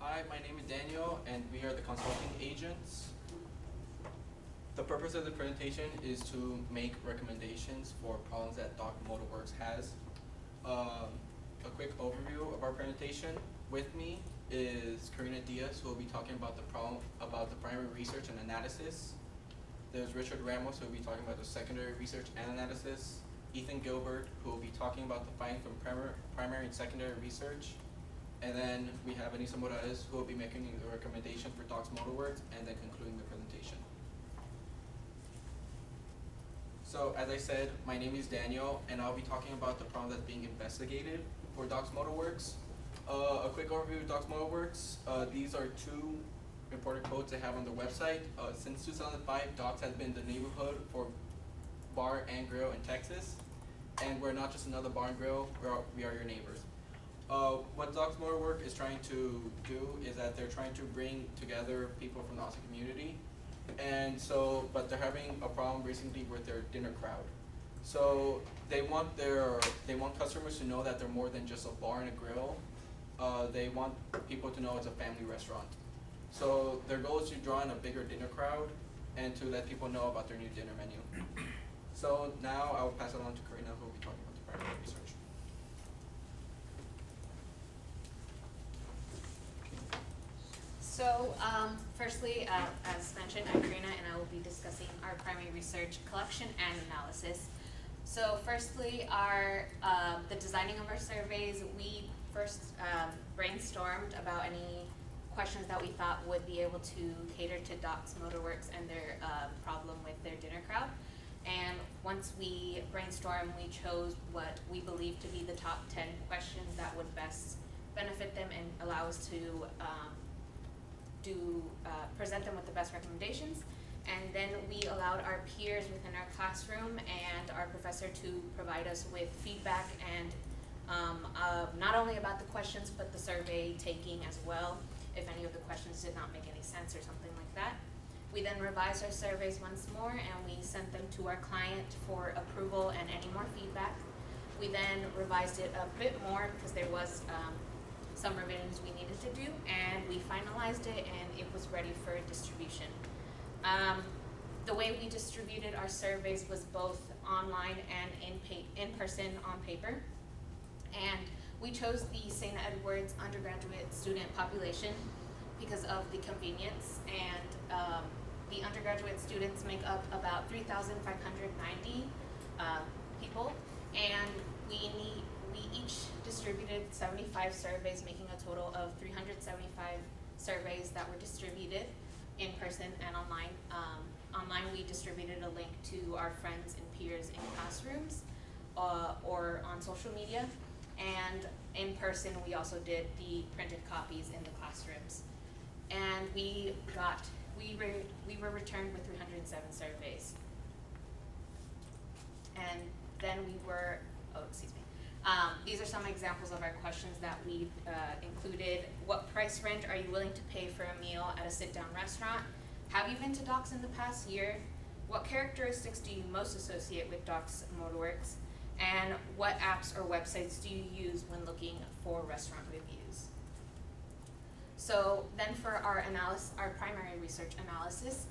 Hi, my name is Daniel, and we are the consulting agents. The purpose of the presentation is to make recommendations for problems that DocMotorWorks has. A quick overview of our presentation. With me is Karina Diaz, who will be talking about the problem about the primary research and analysis. There's Richard Ramos, who will be talking about the secondary research and analysis. Ethan Gilbert, who will be talking about the findings from primary and secondary research. And then we have Anissa Morales, who will be making a recommendation for DocMotorWorks and then concluding the presentation. So as I said, my name is Daniel, and I'll be talking about the problem that's being investigated for DocMotorWorks. A quick overview of DocMotorWorks. These are two important quotes they have on their website. Since 2005, Docs has been the neighborhood for bar and grill in Texas. And we're not just another bar and grill, we are your neighbors. What DocMotorWorks is trying to do is that they're trying to bring together people from the Austin community. And so, but they're having a problem recently with their dinner crowd. So they want customers to know that they're more than just a bar and a grill. They want people to know it's a family restaurant. So their goal is to draw in a bigger dinner crowd and to let people know about their new dinner menu. So now I will pass it on to Karina, who will be talking about the primary research. So, firstly, as mentioned, I'm Karina, and I will be discussing our primary research collection and analysis. So, firstly, the designing of our surveys, we first brainstormed about any questions that we thought would be able to cater to DocMotorWorks and their problem with their dinner crowd. And once we brainstormed, we chose what we believe to be the top 10 questions that would best benefit them and allow us to present them with the best recommendations. And then we allowed our peers within our classroom and our professor to provide us with feedback and not only about the questions but the survey taking as well, if any of the questions did not make any sense or something like that. We then revised our surveys once more and we sent them to our client for approval and any more feedback. We then revised it a bit more because there was some revisions we needed to do, and we finalized it and it was ready for distribution. The way we distributed our surveys was both online and in person on paper. And we chose the St. Edward's undergraduate student population because of the convenience, and the undergraduate students make up about 3,590 people, and we each distributed 75 surveys, making a total of 375 surveys that were distributed in person and online. Online, we distributed a link to our friends and peers in classrooms or on social media, and in person, we also did the printed copies in the classrooms. And we were returned with 307 surveys. And then these are some examples of our questions that we included. What price range are you willing to pay for a meal at a sit-down restaurant? Have you been to Docs in the past year? What characteristics do you most associate with DocMotorWorks? And what apps or websites do you use when looking for restaurant reviews? So then for our primary research analysis,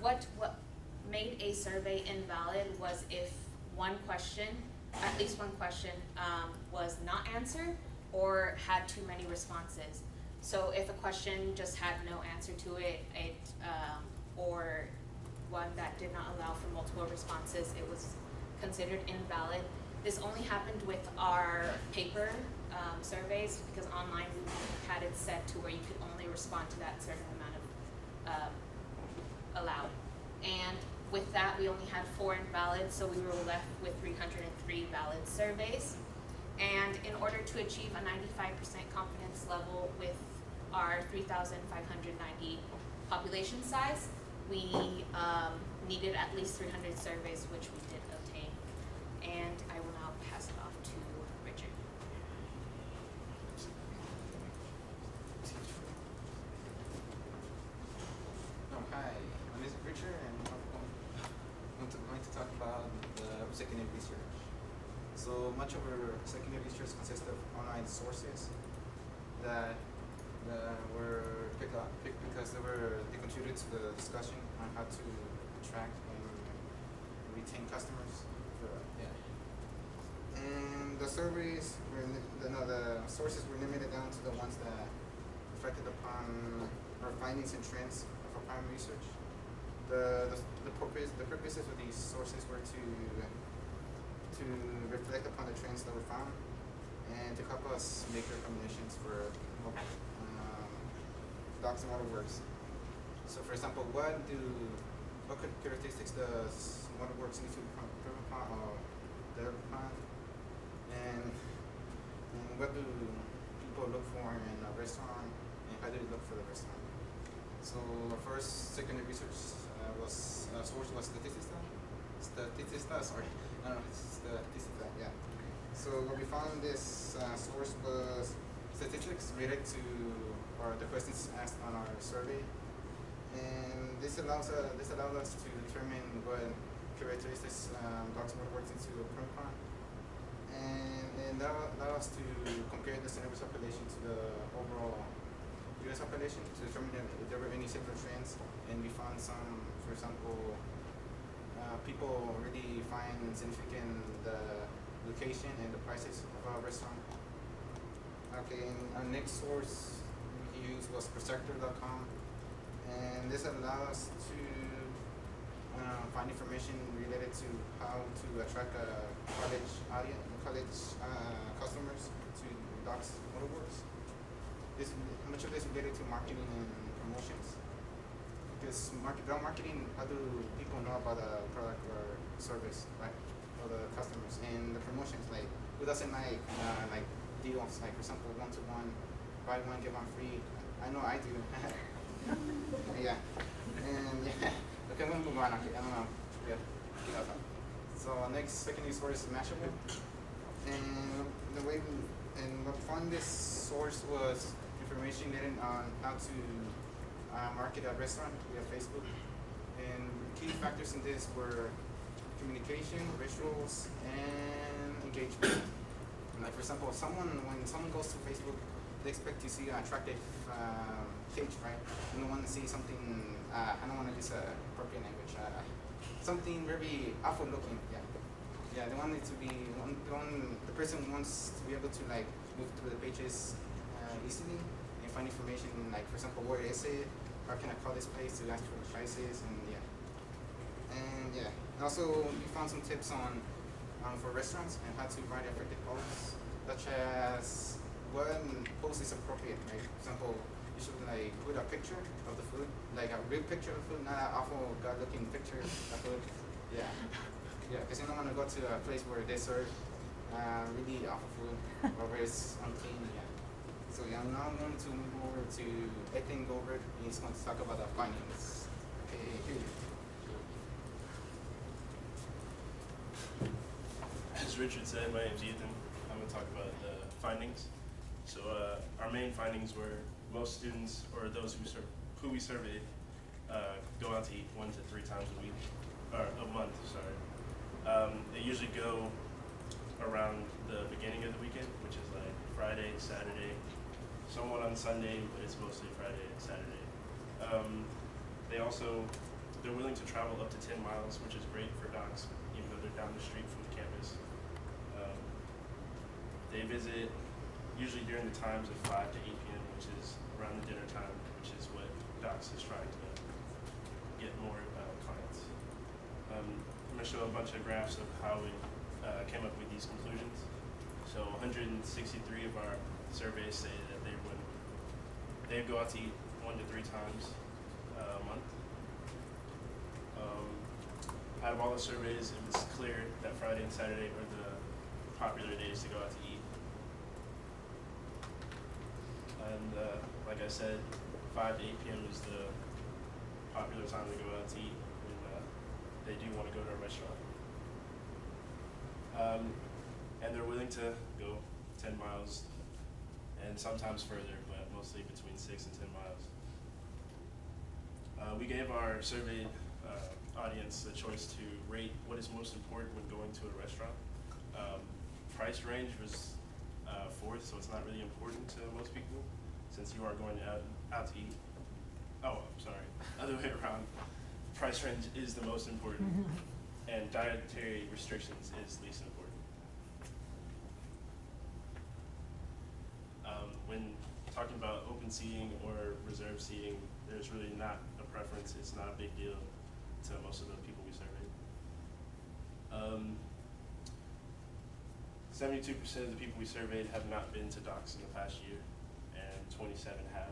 what made a survey invalid was if at least one question was not answered or had too many responses. So if a question just had no answer to it, or one that did not allow for multiple responses, it was considered invalid. This only happened with our paper surveys, because online we had it set to where you could only respond to that certain amount of allowed. And with that, we only had 4 invalid, so we were left with 303 valid surveys. And in order to achieve a 95% confidence level with our 3,590 population size, we needed at least 300 surveys, which we did obtain. And I will now pass it off to Richard. Hi, my name is Richard, and I'm going to talk about the secondary research. So much of our secondary research consists of online sources that the because they contributed to the discussion on how to attract and retain customers. Yeah. And the surveys the sources were limited down to the ones that reflected upon our findings and trends of our primary research. The purposes of these sources were to reflect upon the trends that were found and to help us make recommendations for Docs and Waterworks. So, for example, what characteristics does Waterworks need to improve upon or develop upon, and what do people look for in a restaurant, and how do they look for the restaurant? So, our first secondary research source was Statista. Sorry, I don't know, it's Statista, yeah. So what we found in this source was statistics related to the questions asked on our survey, and this allowed us to determine what characteristics Docs and Waterworks into a print upon, and that allowed us to compare the San Luis population to the overall U.S. population to determine if there were any similar trends, and we found some, for example, people really find significant the location and the prices of a restaurant. Okay, and our next source we used was Prosector.com, and this allowed us to find information related to how to attract college customers to Docs Motorworks. Much of this related to marketing and promotions. Because without marketing, how do people know about a product or service, right? Or the customers and the promotions, like who doesn't like deals, like for example 1-to-1, buy one get one free. I know I do. Yeah, and yeah. Okay, I'm gonna move on. Okay, I don't know. Yeah. So next secondary source is Mashable, and what we found this source was information getting on how to market a restaurant via Facebook, and key factors in this were communication, visuals, and engagement. Like for example, when someone goes to Facebook, they expect to see an attractive page, right? They don't want to see something. I don't want to use appropriate language. Something very awful looking. Yeah. They want it to be. The person wants to be able to like move through the pages easily and find information. Like for example, where is it? How can I call this place to ask for the prices? And also we found some tips on for restaurants and how to write effective posts, such as what post is appropriate. Right? For example, you should like put a picture of the food, like a real picture of the food, not an awful god-looking picture of food. Yeah, because you don't want to go to a place where they serve really awful food or where it's unclean. Yeah. So now I'm going to move over to Ethan Goldberg. He's going to talk about the findings. Okay, here. As Richard said, my name's Ethan. I'm going to talk about the findings. So our main findings were most students, or those who we surveyed, go out to eat 1 to 3 times a week, or a month, sorry. They usually go around the beginning of the weekend, which is like Friday, Saturday, somewhat on Sunday, but it's mostly Friday and Saturday. They're willing to travel up to 10 miles, which is great for Docs, even though they're down the street from the campus. They visit usually during the times of 5 to 8 p.m., which is around the dinner time, which is what Docs is trying to get more clients. I'm going to show a bunch of graphs of how we came up with these conclusions. So 163 of our surveys say that they go out to eat 1 to 3 times a month. Out of all the surveys, it was clear that Friday and Saturday are the popular days to go out to eat. And like I said, 5 to 8 p.m. is the popular time to go out to eat when they do want to go to a restaurant. And they're willing to go 10 miles and sometimes further, but mostly between 6 and 10 miles. We gave our surveyed audience the choice to rate what is most important when going to a restaurant. Price range was 4th, so it's not really important to most people since you are going out to eat. Oh, I'm sorry. Other way around. Price range is the most important, and dietary restrictions is least important. When talking about open seating or reserved seating, there's really not a preference. It's not a big deal to most of the people we surveyed. 72% of the people we surveyed have not been to docks in the past year, and 27 have.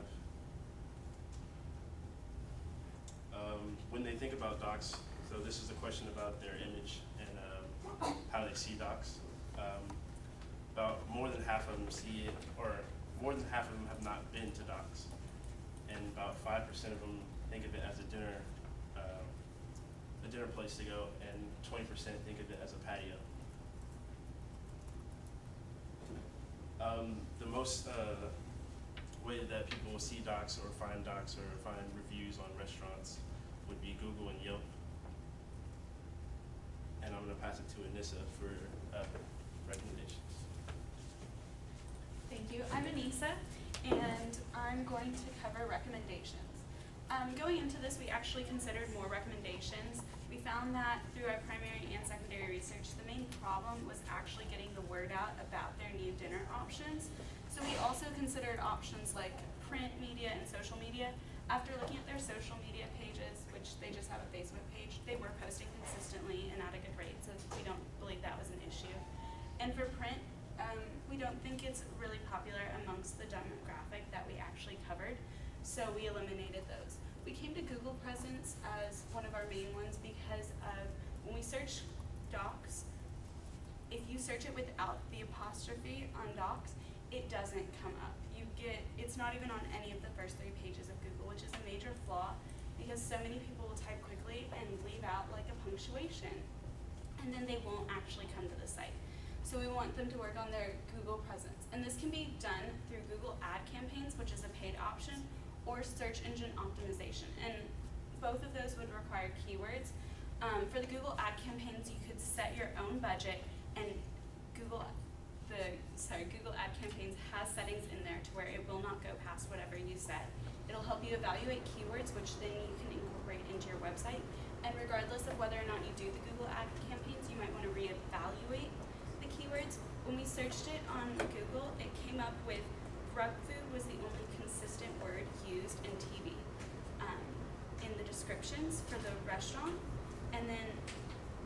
When they think about docks, so this is a question about their image and how they see docks. About more than half of them see it, or more than half of them have not been to docks, and about 5% of them think of it as a dinner place to go, and 20% think of it as a patio. The most way that people will see docks or find reviews on restaurants would be Google and Yelp. And I'm going to pass it to Anissa for recommendations. Thank you. I'm Anissa, and I'm going to cover recommendations. Going into this, we actually considered more recommendations. We found that through our primary and secondary research, the main problem was actually getting the word out about their new dinner options. So we also considered options like print media and social media. After looking at their social media pages, which they just have a Facebook page, they were posting consistently and at a good rate, so we don't believe that was an issue. And for print, we don't think it's really popular amongst the demographic that we actually covered, so we eliminated those. We came to Google Presence as one of our main ones because of when we search docs, if you search it without the apostrophe on docs, it doesn't come up. It's not even on any of the first 3 pages of Google, which is a major flaw because so many people will type quickly and leave out like a punctuation, and then they won't actually come to the site. So we want them to work on their Google presence. And this can be done through Google Ad Campaigns, which is a paid option, or search engine optimization. And both of those would require keywords. For the Google Ad Campaigns, you could set your own budget, and Google Ad Campaigns has settings in there to where it will not go past whatever you set. It'll help you evaluate keywords, which then you can incorporate into your website. And regardless of whether or not you do the Google Ad Campaigns, you might want to reevaluate the keywords. When we searched it on Google, it came up with rug food was the only consistent word used in TV in the descriptions for the restaurant. And then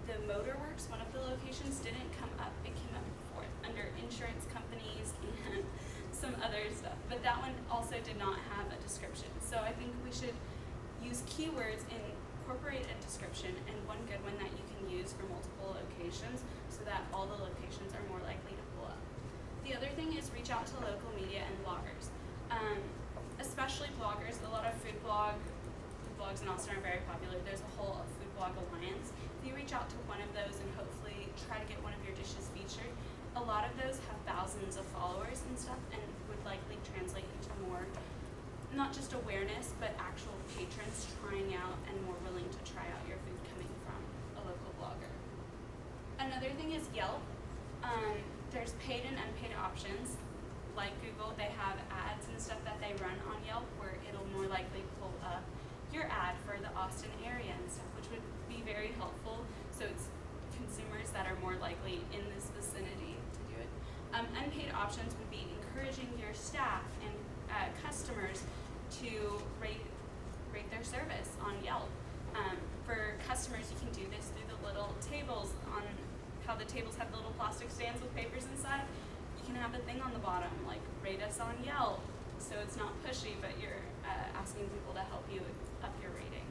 the Motorworks, one of the locations, didn't come up. It came up before under insurance companies and some other stuff. But that one also did not have a description. So I think we should use keywords and incorporate a description, and one good one that you can use for multiple locations so that all the locations are more likely to pull up. The other thing is reach out to local media and bloggers. Especially bloggers. A lot of food blogs in Austin are very popular. There's a whole food blog alliance. If you reach out to one of those and hopefully try to get one of your dishes featured, a lot of those have thousands of followers and stuff and would likely translate into more, not just awareness, but actual patrons trying out and more willing to try out your food coming from a local blogger. Another thing is Yelp. There's paid and unpaid options. Like Google, they have ads and stuff that they run on Yelp where it'll more likely pull up your ad for the Austin area and stuff, which would be very helpful. So it's consumers that are more likely in this vicinity to do it. Unpaid options would be encouraging your staff and customers to rate their service on Yelp. For customers, you can do this through the little tables on how the tables have the little plastic stands with papers inside. You can have a thing on the bottom like rate us on Yelp, so it's not pushy, but you're asking people to help you up your rating.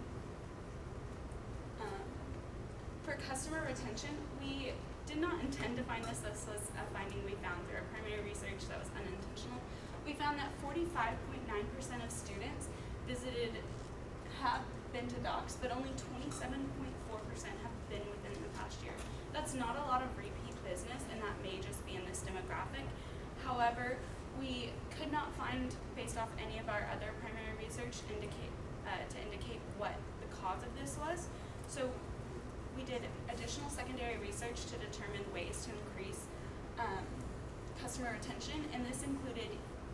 For customer retention, we did not intend to find this. This was a finding we found through our primary research that was unintentional. We found that 45.9% of students have been to docks, but only 27.4% have been within the past year. That's not a lot of repeat business, and that may just be in this demographic. However, we could not find, based off any of our other primary research, to indicate what the cause of this was. So we did additional secondary research to determine ways to increase customer retention, and this included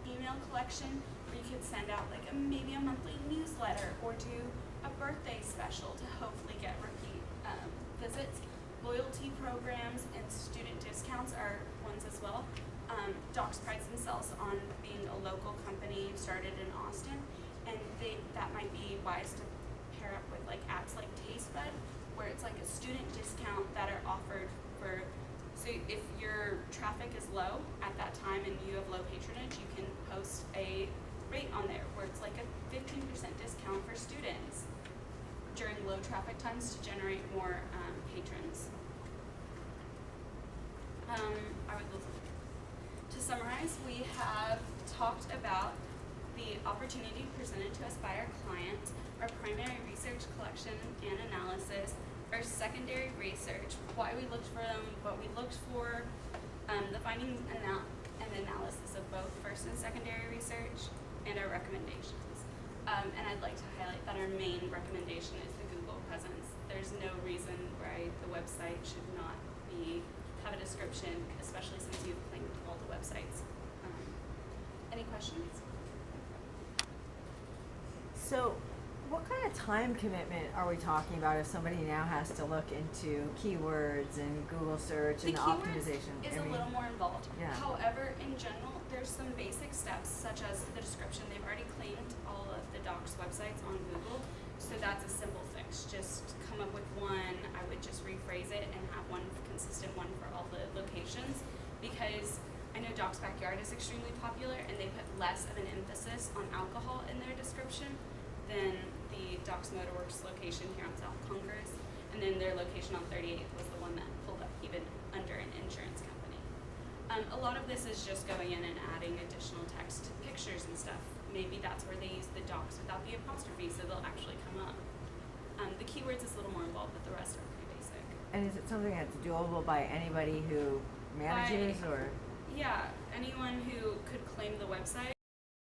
email collection, where you could send out like a maybe a monthly newsletter or do a birthday special to hopefully get repeat visits. Loyalty programs and student discounts are ones as well. Docs prides themselves on being a local company started in Austin, and that might be wise to pair up with like apps like TasteBud, where it's like a student discount that are offered for. So if your traffic is low at that time and you have low patronage, you can post a rate on there where it's like a 15% discount for students during low traffic times to generate more patrons. To summarize, we have talked about the opportunity presented to us by our clients, our primary research collection and analysis, our secondary research, why we looked for them, what we looked for, the findings and analysis of both first and secondary research, and our recommendations. And I'd like to highlight that our main recommendation is the Google presence. There's no reason why the website should not have a description, especially since you've claimed all the websites. Any questions? So, what kind of time commitment are we talking about if somebody now has to look into keywords and Google search and the optimization? Is a little more involved. Yeah. However, in general, there's some basic steps such as the description. They've already claimed all of the docs websites on Google, so that's a simple fix. Just come up with one. I would just rephrase it and have one consistent one for all the locations, because I know Doc's Backyard is extremely popular and they put less of an emphasis on alcohol in their description than the Doc's Motorworks location here on South Congress, and then their location on 38th was the one that pulled up even under an insurance company. A lot of this is just going in and adding additional text, pictures and stuff. Maybe that's where they use the docs without the apostrophe, so they'll actually come up. The keywords is a little more involved, but the rest are pretty basic. And is it something that's doable by anybody who manages or? Yeah, anyone who could claim the website.